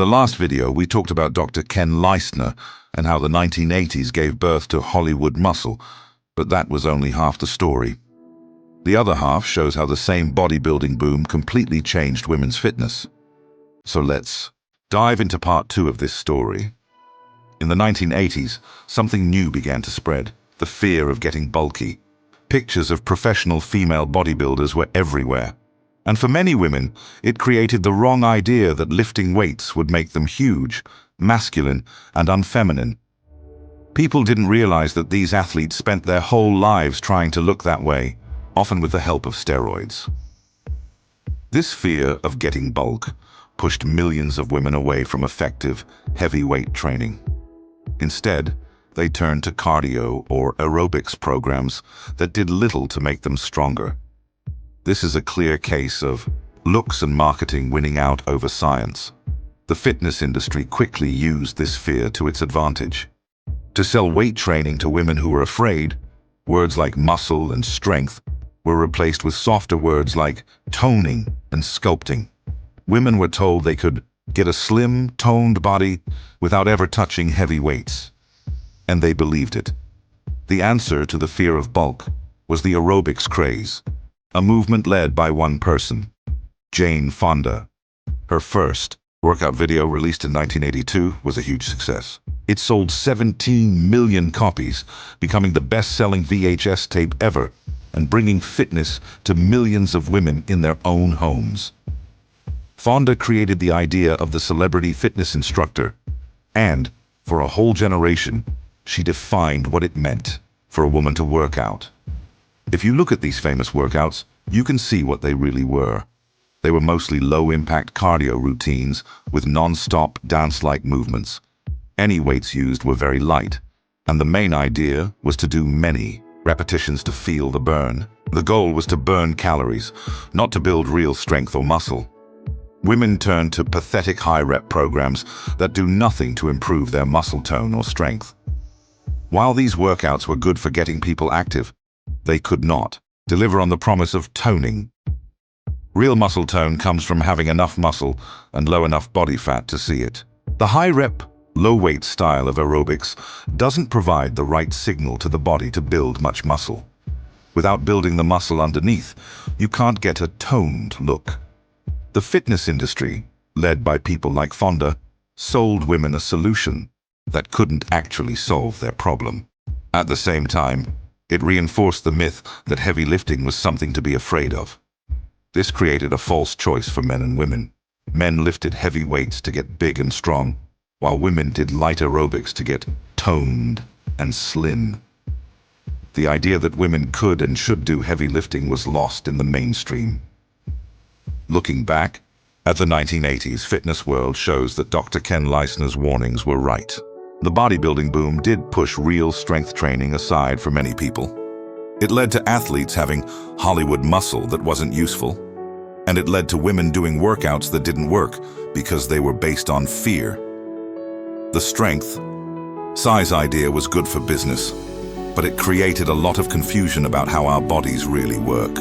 the last video, we talked about Dr. Ken Leistner and how the 1980s gave birth to Hollywood muscle, but that was only half the story. The other half shows how the same bodybuilding boom completely changed women's fitness. So let's dive into part 2 of this story. In the 1980s, something new began to spread: the fear of getting bulky. Pictures of professional female bodybuilders were everywhere. And for many women, it created the wrong idea that lifting weights would make them huge, masculine, and unfeminine. People didn't realize that these athletes spent their whole lives trying to look that way, often with the help of steroids. This fear of getting bulk pushed millions of women away from effective, heavyweight training. Instead, they turned to cardio or aerobics programs that did little to make them stronger. This is a clear case of looks and marketing winning out over science. The fitness industry quickly used this fear to its advantage. To sell weight training to women who were afraid, words like muscle and strength were replaced with softer words like toning and sculpting. Women were told they could get a slim, toned body without ever touching heavy weights. And they believed it. The answer to the fear of bulk was the aerobics craze, a movement led by one person, Jane Fonda. Her first workout video, released in 1982, was a huge success. It sold 17 million copies, becoming the best-selling VHS tape ever, and bringing fitness to millions of women in their own homes. Fonda created the idea of the celebrity fitness instructor, and, for a whole generation, she defined what it meant for a woman to work out. If you look at these famous workouts, you can see what they really were. They were mostly low-impact cardio routines with non-stop dance-like movements. Any weights used were very light, and the main idea was to do many repetitions to feel the burn. The goal was to burn calories, not to build real strength or muscle. Women turned to pathetic high-rep programs that do nothing to improve their muscle tone or strength. While these workouts were good for getting people active, they could not deliver on the promise of toning. Real muscle tone comes from having enough muscle and low enough body fat to see it. The high-rep, low-weight style of aerobics doesn't provide the right signal to the body to build much muscle. Without building the muscle underneath, you can't get a toned look. The fitness industry, led by people like Fonda, sold women a solution that couldn't actually solve their problem. At the same time, it reinforced the myth that heavy lifting was something to be afraid of. This created a false choice for men and women. Men lifted heavy weights to get big and strong, while women did light aerobics to get toned and slim. The idea that women could and should do heavy lifting was lost in the mainstream. Looking back at the 1980s fitness world shows that Dr. Ken Leistner's warnings were right. The bodybuilding boom did push real strength training aside for many people. It led to athletes having Hollywood muscle that wasn't useful, and it led to women doing workouts that didn't work because they were based on fear. The strength, size idea was good for business, but it created a lot of confusion about how our bodies really work.